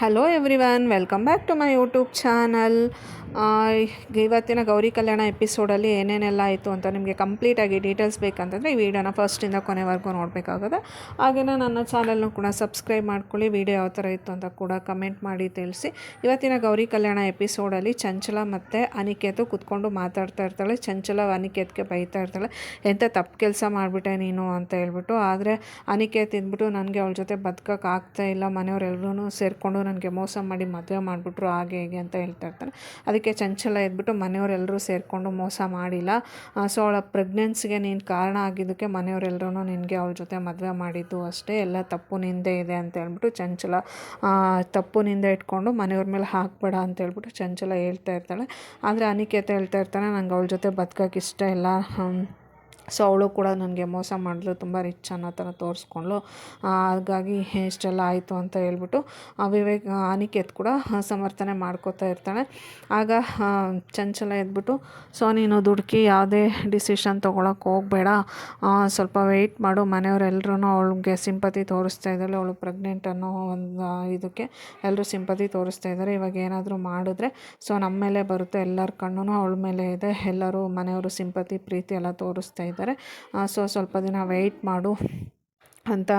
Hello everyone, welcome back to my YouTube channel. ಇವತ್ತಿನ ಗೌರಿ ಕಲ್ಯಾಣ ಎಪಿಸೋಡಲ್ಲಿ ಏನೇನೆಲ್ಲ ಆಯಿತು ಅಂತ ನಿಮಗೆ ಕಂಪ್ಲೀಟಾಗಿ ಡೀಟೇಲ್ಸ್ ಬೇಕಂತಂದರೆ ಈ ವಿಡಿಯೋನ ಫಸ್ಟಿಂದ ಕೊನೆವರೆಗೂ ನೋಡಬೇಕಾಗುತ್ತೆ. ಹಾಗೆಯೇ ನನ್ನ ಚಾನಲ್ನು ಕೂಡ ಸಬ್ಸ್ಕ್ರೈಬ್ ಮಾಡ್ಕೊಳ್ಳಿ. ವಿಡಿಯೋ ಯಾವ ಥರ ಇತ್ತು ಅಂತ ಕೂಡ ಕಮೆಂಟ್ ಮಾಡಿ ತಿಳಿಸಿ. ಇವತ್ತಿನ ಗೌರಿ ಕಲ್ಯಾಣ ಎಪಿಸೋಡಲ್ಲಿ ಚಂಚಲ ಮತ್ತು ಅನಿಕೇತು ಕೂತ್ಕೊಂಡು ಮಾತಾಡ್ತಾ ಇರ್ತಾಳೆ. ಚಂಚಲ ಅನಿಕೇತ್ಗೆ ಬೈತಾ ಇರ್ತಾಳೆ, ಎಂಥ ತಪ್ಪು ಕೆಲಸ ಮಾಡಿಬಿಟ್ಟೆ ನೀನು ಅಂತ ಹೇಳ್ಬಿಟ್ಟು. ಆದರೆ ಅನಿಕೇತ್ ಇದ್ಬಿಟ್ಟು ನನಗೆ ಅವಳ ಜೊತೆ ಬದುಕೋಕೆ ಆಗ್ತಾ ಇಲ್ಲ, ಮನೆಯವರೆಲ್ಲರೂ ಸೇರಿಕೊಂಡು ನನಗೆ ಮೋಸ ಮಾಡಿ ಮದುವೆ ಮಾಡಿಬಿಟ್ರು ಹಾಗೆ ಹೇಗೆ ಅಂತ ಹೇಳ್ತಾ ಇರ್ತಾನೆ. ಅದಕ್ಕೆ ಚಂಚಲ ಇದ್ಬಿಟ್ಟು ಮನೆಯವರೆಲ್ಲರೂ ಸೇರಿಕೊಂಡು ಮೋಸ ಮಾಡಿಲ್ಲ, ಸೊ ಅವಳ ಪ್ರೆಗ್ನೆನ್ಸಿಗೆ ನೀನು ಕಾರಣ ಆಗಿದ್ದಕ್ಕೆ ಮನೆಯವರೆಲ್ಲರೂ ನಿನಗೆ ಅವಳ ಜೊತೆ ಮದುವೆ ಮಾಡಿದ್ದು ಅಷ್ಟೇ, ಎಲ್ಲ ತಪ್ಪು ನಿಂದೆ ಇದೆ ಅಂತ ಹೇಳ್ಬಿಟ್ಟು ಚಂಚಲ ತಪ್ಪು ನಿಂದೆ ಇಟ್ಕೊಂಡು ಮನೆಯವ್ರ ಮೇಲೆ ಹಾಕಬೇಡ ಅಂತ ಹೇಳ್ಬಿಟ್ಟು ಚಂಚಲ ಹೇಳ್ತಾ ಇರ್ತಾಳೆ. ಆದರೆ ಅನಿಕೇತ ಹೇಳ್ತಾ ಇರ್ತಾನೆ, ನಂಗೆ ಅವಳ ಜೊತೆ ಬದುಕೋಕೆ ಇಷ್ಟ ಇಲ್ಲ, ಸೊ ಅವಳು ಕೂಡ ನನಗೆ ಮೋಸ ಮಾಡಿದ್ಲು, ತುಂಬ ರಿಚ್ ಅನ್ನೋ ಥರ ತೋರಿಸ್ಕೊಂಡ್ಳು, ಹಾಗಾಗಿ ಇಷ್ಟೆಲ್ಲ ಆಯಿತು ಅಂತ ಹೇಳ್ಬಿಟ್ಟು ಅನಿಕೇತ್ ಕೂಡ ಸಮರ್ಥನೆ ಮಾಡ್ಕೋತಾ ಇರ್ತಾಳೆ. ಆಗ ಚಂಚಲ ಎದ್ಬಿಟ್ಟು, ಸೊ ನೀನು ದುಡುಕಿ ಯಾವುದೇ ಡಿಸಿಷನ್ ತೊಗೊಳಕ್ಕೆ ಹೋಗಬೇಡ, ಸ್ವಲ್ಪ ವೆಯ್ಟ್ ಮಾಡು, ಮನೆಯವರೆಲ್ಲರೂ ಅವಳಿಗೆ ಸಿಂಪತಿ ತೋರಿಸ್ತಾ ಇದ್ದಾರೆ, ಅವಳು ಪ್ರೆಗ್ನೆಂಟ್ ಅನ್ನೋ ಒಂದು ಇದಕ್ಕೆ ಎಲ್ಲರೂ ಸಿಂಪತಿ ತೋರಿಸ್ತಾ ಇದ್ದಾರೆ, ಇವಾಗ ಏನಾದರೂ ಮಾಡಿದ್ರೆ ಸೊ ನಮ್ಮ ಮೇಲೆ ಬರುತ್ತೆ, ಎಲ್ಲರ ಕಣ್ಣು ಅವಳ ಮೇಲೆ ಇದೆ, ಎಲ್ಲರೂ ಮನೆಯವರು ಸಿಂಪತಿ ಪ್ರೀತಿ ಎಲ್ಲ ತೋರಿಸ್ತಾ ಇದ್ದಾರೆ, ಸೊ ಸ್ವಲ್ಪ ದಿನ ವೆಯ್ಟ್ ಮಾಡು ಅಂತ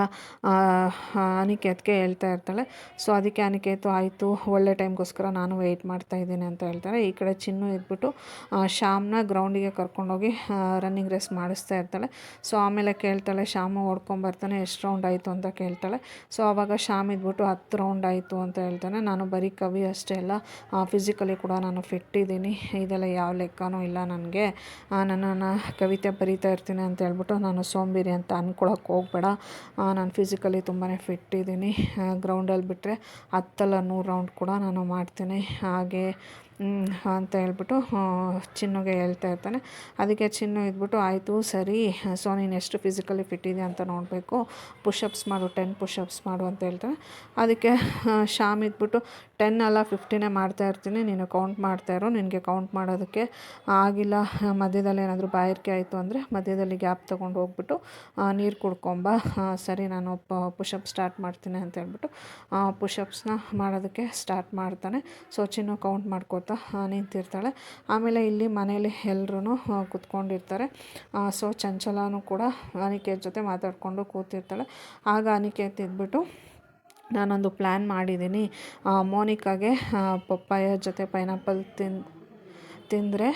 ಅನಿಕೇತ್ಗೆ ಹೇಳ್ತಾ ಇರ್ತಾಳೆ. ಸೊ ಅದಕ್ಕೆ ಅನಿಕೇತು ಆಯಿತು, ಒಳ್ಳೆ ಟೈಮ್ಗೋಸ್ಕರ ನಾನು ವೆಯ್ಟ್ ಮಾಡ್ತಾ ಇದ್ದೀನಿ ಅಂತ ಹೇಳ್ತಾರೆ. ಈ ಕಡೆ ಚಿನ್ನು ಇದ್ಬಿಟ್ಟು ಶ್ಯಾಮ್ನ ಗ್ರೌಂಡಿಗೆ ಕರ್ಕೊಂಡೋಗಿ ರನ್ನಿಂಗ್ ರೇಸ್ ಮಾಡಿಸ್ತಾ ಇರ್ತಾಳೆ. ಸೊ ಆಮೇಲೆ ಕೇಳ್ತಾಳೆ, ಶ್ಯಾಮು ಓಡ್ಕೊಂಬರ್ತಾನೆ, ಎಷ್ಟು ರೌಂಡ್ ಆಯಿತು ಅಂತ ಕೇಳ್ತಾಳೆ. ಸೊ ಆವಾಗ ಶ್ಯಾಮ್ ಇದ್ಬಿಟ್ಟು 10 ರೌಂಡ್ ಆಯಿತು ಅಂತ ಹೇಳ್ತಾನೆ. ನಾನು ಬರೀ ಕವಿ ಅಷ್ಟೇ ಅಲ್ಲ, ಫಿಸಿಕಲಿ ಕೂಡ ನಾನು ಫಿಟ್ ಇದ್ದೀನಿ, ಇದೆಲ್ಲ ಯಾವ ಲೆಕ್ಕನೂ ಇಲ್ಲ ನನಗೆ, ನನ್ನನ್ನು ಕವಿತೆ ಬರೀತಾ ಇರ್ತೀನಿ ಅಂತ ಹೇಳ್ಬಿಟ್ಟು ನಾನು ಸೋಂಬೇರಿ ಅಂತ ಅಂದ್ಕೊಳಕ್ಕೆ ಹೋಗಬೇಡ, ನಾನು ಫಿಸಿಕಲಿ ತುಂಬಾ ಫಿಟ್ ಇದ್ದೀನಿ, ಗ್ರೌಂಡಲ್ಲಿ ಬಿಟ್ಟರೆ 10 100 ರೌಂಡ್ ಕೂಡ ನಾನು ಮಾಡ್ತೀನಿ ಹಾಗೆ ಅಂತ ಹೇಳ್ಬಿಟ್ಟು ಚಿನ್ನುಗೆ ಹೇಳ್ತಾ ಇರ್ತಾನೆ. ಅದಕ್ಕೆ ಚಿನ್ನು ಇದ್ಬಿಟ್ಟು ಆಯಿತು ಸರಿ, ಸೊ ನೀನು ಎಷ್ಟು ಫಿಸಿಕಲಿ ಫಿಟ್ ಇದೆಯಾ ಅಂತ ನೋಡಬೇಕು, ಪುಷಪ್ಸ್ ಮಾಡು, 10 ಪುಷಪ್ಸ್ ಮಾಡು ಅಂತ ಹೇಳ್ತಾನೆ. ಅದಕ್ಕೆ ಶ್ಯಾಮ್ ಇದ್ಬಿಟ್ಟು 10 ಅಲ್ಲ 15 ಮಾಡ್ತಾ ಇರ್ತೀನಿ, ನೀನು ಕೌಂಟ್ ಮಾಡ್ತಾಯಿರೋ, ನಿನಗೆ ಕೌಂಟ್ ಮಾಡೋದಕ್ಕೆ ಆಗಿಲ್ಲ, ಮಧ್ಯದಲ್ಲಿ ಏನಾದರೂ ಬಾಯಾರಿಕೆ ಆಯಿತು ಅಂದರೆ ಮಧ್ಯದಲ್ಲಿ ಗ್ಯಾಪ್ ತೊಗೊಂಡು ಹೋಗ್ಬಿಟ್ಟು ನೀರು ಕುಡ್ಕೊಂಬ, ಸರಿ ನಾನು ಪುಷಪ್ ಸ್ಟಾರ್ಟ್ ಮಾಡ್ತೀನಿ ಅಂತ ಹೇಳ್ಬಿಟ್ಟು ಪುಷಪ್ಸ್ನ ಮಾಡೋದಕ್ಕೆ ಸ್ಟಾರ್ಟ್ ಮಾಡ್ತಾನೆ. ಸೊ ಚಿನ್ನು ಕೌಂಟ್ ಮಾಡ್ಕೋತಾ ನಿಂತಿರ್ತಾಳೆ. ಆಮೇಲೆ ಇಲ್ಲಿ ಮನೇಲಿ ಎಲ್ಲರೂ ಕೂತ್ಕೊಂಡಿರ್ತಾರೆ. ಸೊ ಚಂಚಲನೂ ಕೂಡ ಅನಿಕೇತ್ ಜೊತೆ ಮಾತಾಡಿಕೊಂಡು ಕೂತಿರ್ತಾಳೆ. ಆಗ ಅನಿಕೇತ್ ಇದ್ಬಿಟ್ಟು, ನಾನೊಂದು ಪ್ಲ್ಯಾನ್ ಮಾಡಿದ್ದೀನಿ, ಮೋನಿಕಾಗೆ ಪಪ್ಪಾಯ ಜೊತೆ ಪೈನಾಪಲ್ ತಿಂದರೆ,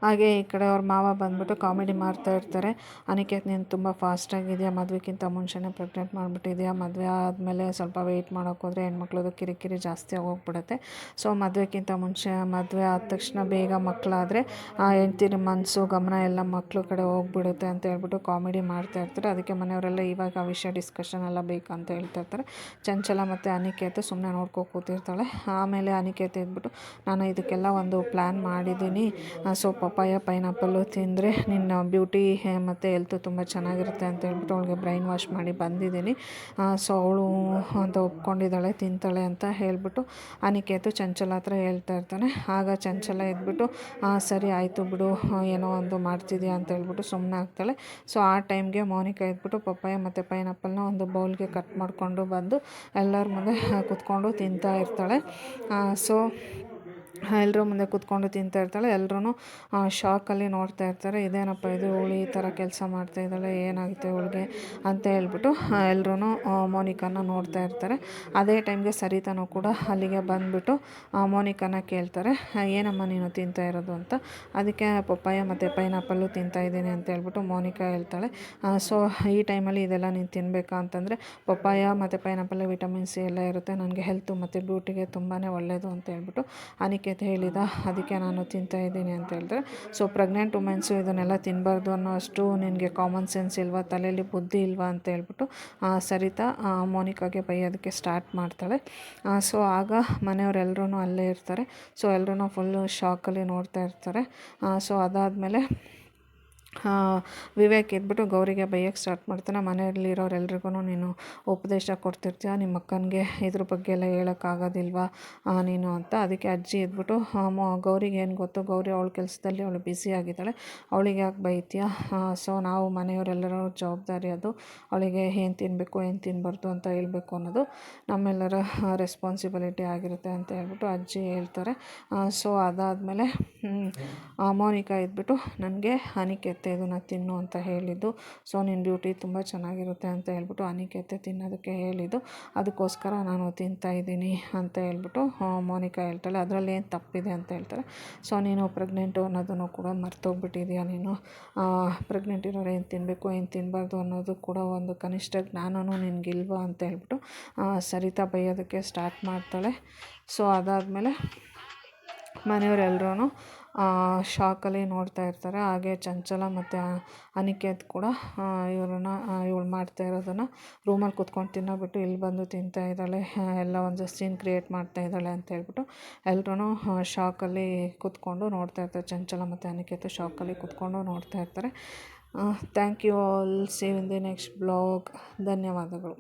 ಹಾಗೆ ಈ ಕಡೆ ಅವ್ರ ಮಾವ ಬಂದ್ಬಿಟ್ಟು ಕಾಮಿಡಿ ಮಾಡ್ತಾ ಇರ್ತಾರೆ. ಅನಿಕೇತ್ ನೀನು ತುಂಬ ಫಾಸ್ಟಾಗಿದೆಯಾ, ಮದುವೆಗಿಂತ ಮುಂಚೆನೇ ಪ್ರೆಗ್ನೆಂಟ್ ಮಾಡಿಬಿಟ್ಟಿದೆಯಾ, ಮದುವೆ ಆದಮೇಲೆ ಸ್ವಲ್ಪ ವೆಯ್ಟ್ ಮಾಡೋಕ್ಕೋದ್ರೆ ಹೆಣ್ಮಕ್ಳದು ಕಿರಿಕಿರಿ ಜಾಸ್ತಿ ಆಗೋಗ್ಬಿಡುತ್ತೆ, ಸೊ ಮದುವೆಗಿಂತ ಮುಂಚೆ ಮದುವೆ ಆದ ತಕ್ಷಣ ಬೇಗ ಮಕ್ಕಳಾದರೆ ಹೆಂಡ್ತಿರ ಮನಸ್ಸು ಗಮನ ಎಲ್ಲ ಮಕ್ಕಳ ಕಡೆ ಹೋಗ್ಬಿಡುತ್ತೆ ಅಂತ ಹೇಳ್ಬಿಟ್ಟು ಕಾಮಿಡಿ ಮಾಡ್ತಾ ಇರ್ತಾರೆ. ಅದಕ್ಕೆ ಮನೆಯವರೆಲ್ಲ ಇವಾಗ ಆ ವಿಷಯ ಡಿಸ್ಕಷನ್ ಎಲ್ಲ ಬೇಕಂತ ಹೇಳ್ತಾ ಇರ್ತಾರೆ. ಚಂಚಲ ಮತ್ತು ಅನಿಕೇತ್ ಸುಮ್ಮನೆ ನೋಡ್ಕೊ ಕೂತಿರ್ತಾಳೆ. ಆಮೇಲೆ ಅನಿಕೇತ್ ಇದ್ಬಿಟ್ಟು, ನಾನು ಇದಕ್ಕೆಲ್ಲ ಒಂದು ಪ್ಲ್ಯಾನ್ ಮಾಡಿದ್ದೀನಿ, ಸೊ ಪಪ್ಪಾಯ ಪೈನಾಪಲ್ಲು ತಿಂದರೆ ನಿನ್ನ ಬ್ಯೂಟಿ ಮತ್ತು ಹೆಲ್ತು ತುಂಬ ಚೆನ್ನಾಗಿರುತ್ತೆ ಅಂತ ಹೇಳ್ಬಿಟ್ಟು ಅವಳಿಗೆ ಬ್ರೈನ್ ವಾಶ್ ಮಾಡಿ ಬಂದಿದ್ದೀನಿ, ಸೊ ಅವಳು ಅಂತ ಒಪ್ಕೊಂಡಿದ್ದಾಳೆ, ತಿಂತಾಳೆ ಅಂತ ಹೇಳ್ಬಿಟ್ಟು ಅನಿಕೇತು ಚಂಚಲ ಹತ್ರ ಹೇಳ್ತಾ ಇರ್ತಾನೆ. ಆಗ ಚಂಚಲ ಎದ್ಬಿಟ್ಟು, ಸರಿ ಆಯಿತು ಬಿಡು, ಏನೋ ಒಂದು ಮಾಡ್ತಿದ್ಯಾ ಅಂತ ಹೇಳ್ಬಿಟ್ಟು ಸುಮ್ಮನೆ ಆಗ್ತಾಳೆ. ಸೊ ಆ ಟೈಮ್ಗೆ ಮೋನಿಕಾ ಎದ್ಬಿಟ್ಟು ಪಪ್ಪಾಯ ಮತ್ತು ಪೈನಾಪಲ್ನ ಒಂದು ಬೌಲ್ಗೆ ಕಟ್ ಮಾಡಿಕೊಂಡು ಬಂದು ಎಲ್ಲರ ಮುಂದೆ ಕೂತ್ಕೊಂಡು ತಿಂತಾ ಇರ್ತಾಳೆ. ಸೊ ಎಲ್ಲರ ಮುಂದೆ ಕೂತ್ಕೊಂಡು ತಿಂತಾ ಇರ್ತಾಳೆ. ಎಲ್ಲರೂ ಶಾಕಲ್ಲಿ ನೋಡ್ತಾ ಇರ್ತಾರೆ, ಇದೇನಪ್ಪ ಇದು, ಇವಳು ಈ ಥರ ಕೆಲಸ ಮಾಡ್ತಾ ಇದ್ದಾಳೆ, ಏನಾಗುತ್ತೆ ಇವಳಿಗೆ ಅಂತ ಹೇಳ್ಬಿಟ್ಟು ಎಲ್ಲರೂ ಮೋನಿಕಾನ ನೋಡ್ತಾ ಇರ್ತಾರೆ. ಅದೇ ಟೈಮ್ಗೆ ಸರಿತಾನೂ ಕೂಡ ಅಲ್ಲಿಗೆ ಬಂದುಬಿಟ್ಟು ಮೋನಿಕಾನ ಕೇಳ್ತಾರೆ, ಏನಮ್ಮ ನೀನು ತಿಂತಾ ಇರೋದು ಅಂತ. ಅದಕ್ಕೆ ಪಪ್ಪಾಯ ಮತ್ತು ಪೈನಾಪಲ್ಲು ತಿಂತಾಯಿದ್ದೀನಿ ಅಂತ ಹೇಳ್ಬಿಟ್ಟು ಮೋನಿಕಾ ಹೇಳ್ತಾಳೆ. ಸೊ ಈ ಟೈಮಲ್ಲಿ ಇದೆಲ್ಲ ನೀನು ತಿನ್ನಬೇಕಾ ಅಂತಂದರೆ, ಪಪ್ಪಾಯ ಮತ್ತು ಪೈನಾಪಲ್ ವಿಟಮಿನ್ ಸಿ ಎಲ್ಲ ಇರುತ್ತೆ, ನನಗೆ ಹೆಲ್ತು ಮತ್ತು ಬ್ಯೂಟಿಗೆ ತುಂಬಾ ಒಳ್ಳೆಯದು ಅಂತ ಹೇಳ್ಬಿಟ್ಟು ಅನಿಕೇತ್ ಹೇಳಿದ, ಅದಕ್ಕೆ ನಾನು ತಿಂತಾಯಿದ್ದೀನಿ ಅಂತ ಹೇಳ್ತಾರೆ. ಸೊ ಪ್ರೆಗ್ನೆಂಟ್ ವುಮೆನ್ಸು ಇದನ್ನೆಲ್ಲ ತಿನ್ನಬಾರ್ದು ಅನ್ನೋ ಅಷ್ಟು ನಿನಗೆ ಕಾಮನ್ ಸೆನ್ಸ್ ಇಲ್ವಾ, ತಲೆಯಲ್ಲಿ ಬುದ್ಧಿ ಇಲ್ವಾ ಅಂತ ಹೇಳ್ಬಿಟ್ಟು ಸರಿತಾ ಮೋನಿಕಾಗೆ ಬೈಯೋದಕ್ಕೆ ಸ್ಟಾರ್ಟ್ ಮಾಡ್ತಾಳೆ. ಸೊ ಆಗ ಮನೆಯವರೆಲ್ಲರೂ ಅಲ್ಲೇ ಇರ್ತಾರೆ. ಸೊ ಎಲ್ಲರೂ ಫುಲ್ಲು ಶಾಕಲ್ಲಿ ನೋಡ್ತಾ ಇರ್ತಾರೆ. ಸೊ ಅದಾದಮೇಲೆ ವಿವೇಕ್ ಎದ್ಬಿಟ್ಟು ಗೌರಿಗೆ ಬೈಯೋಕ್ಕೆ ಸ್ಟಾರ್ಟ್ ಮಾಡ್ತಾನೆ. ಮನೆಯಲ್ಲಿರೋರೆಲ್ರಿಗೂ ನೀನು ಉಪದೇಶ ಕೊಡ್ತಿರ್ತೀಯ, ನಿಮ್ಮ ಅಕ್ಕನಿಗೆ ಇದ್ರ ಬಗ್ಗೆ ಎಲ್ಲ ಹೇಳೋಕ್ಕಾಗೋದಿಲ್ವಾ ನೀನು ಅಂತ. ಅದಕ್ಕೆ ಅಜ್ಜಿ ಎದ್ಬಿಟ್ಟು ಗೌರಿಗೆ ಏನು ಗೊತ್ತು, ಗೌರಿ ಅವಳ ಕೆಲಸದಲ್ಲಿ ಅವಳು ಬ್ಯುಸಿ ಆಗಿದ್ದಾಳೆ, ಅವಳಿಗೆ ಯಾಕೆ ಬೈತೀಯ, ಸೊ ನಾವು ಮನೆಯವರೆಲ್ಲರ ಜವಾಬ್ದಾರಿ ಅದು, ಅವಳಿಗೆ ಏನು ತಿನ್ನಬೇಕು ಏನು ತಿನ್ನಬಾರ್ದು ಅಂತ ಹೇಳಬೇಕು ಅನ್ನೋದು ನಮ್ಮೆಲ್ಲರ ರೆಸ್ಪಾನ್ಸಿಬಿಲಿಟಿ ಆಗಿರುತ್ತೆ ಅಂತ ಹೇಳ್ಬಿಟ್ಟು ಅಜ್ಜಿ ಹೇಳ್ತಾರೆ. ಸೊ ಅದಾದಮೇಲೆ ಮೋನಿಕಾ ಇದ್ಬಿಟ್ಟು ನನಗೆ ಅನಿಕೇತ್ ಇದನ್ನು ತಿನ್ನು ಅಂತ ಹೇಳಿದ್ದು, ಸೊ ನಿನ್ನ ಬ್ಯೂಟಿ ತುಂಬ ಚೆನ್ನಾಗಿರುತ್ತೆ ಅಂತ ಹೇಳ್ಬಿಟ್ಟು ಅನಿಕೇತೆ ತಿನ್ನೋದಕ್ಕೆ ಹೇಳಿದ್ದು, ಅದಕ್ಕೋಸ್ಕರ ನಾನು ತಿಂತಾಯಿದ್ದೀನಿ ಅಂತ ಹೇಳ್ಬಿಟ್ಟು ಮೋನಿಕಾ ಹೇಳ್ತಾಳೆ. ಅದರಲ್ಲಿ ಏನು ತಪ್ಪಿದೆ ಅಂತ ಹೇಳ್ತಾರೆ. ಸೊ ನೀನು ಪ್ರೆಗ್ನೆಂಟು ಅನ್ನೋದನ್ನು ಕೂಡ ಮರ್ತೋಗ್ಬಿಟ್ಟಿದೆಯಾ, ನೀನು ಪ್ರೆಗ್ನೆಂಟ್ ಇರೋರು ಏನು ತಿನ್ನಬೇಕು ಏನು ತಿನ್ನಬಾರ್ದು ಅನ್ನೋದು ಕೂಡ ಒಂದು ಕನಿಷ್ಠ ಜ್ಞಾನವೂ ನಿನಗಿಲ್ವಾ ಅಂತ ಹೇಳ್ಬಿಟ್ಟು ಸರಿತಾ ಬೈಯೋದಕ್ಕೆ ಸ್ಟಾರ್ಟ್ ಮಾಡ್ತಾಳೆ. ಸೊ ಅದಾದಮೇಲೆ ಮನೆಯವರೆಲ್ಲರೂ ಶಾಕಲ್ಲಿ ನೋಡ್ತಾ ಇರ್ತಾರೆ. ಹಾಗೆ ಚಂಚಲ ಮತ್ತು ಅನಿಕೇತ್ ಕೂಡ ಇವಳು ಮಾಡ್ತಾ ಇರೋದನ್ನು ರೂಮಲ್ಲಿ ಕೂತ್ಕೊಂಡು ತಿನ್ನೋಬಿಟ್ಟು ಇಲ್ಲಿ ಬಂದು ತಿಂತಾ ಇದ್ದಾಳೆ, ಎಲ್ಲ ಒಂದು ಸೀನ್ ಕ್ರಿಯೇಟ್ ಮಾಡ್ತಾ ಇದ್ದಾಳೆ ಅಂತ ಹೇಳ್ಬಿಟ್ಟು ಎಲ್ಲರೂ ಶಾಕಲ್ಲಿ ಕೂತ್ಕೊಂಡು ನೋಡ್ತಾ ಇರ್ತಾರೆ. ಚಂಚಲ ಮತ್ತು ಅನಿಕೇತ್ ಶಾಕಲ್ಲಿ ಕೂತ್ಕೊಂಡು ನೋಡ್ತಾ ಇರ್ತಾರೆ. Thank you all. See you in the next blog. ಧನ್ಯವಾದಗಳು.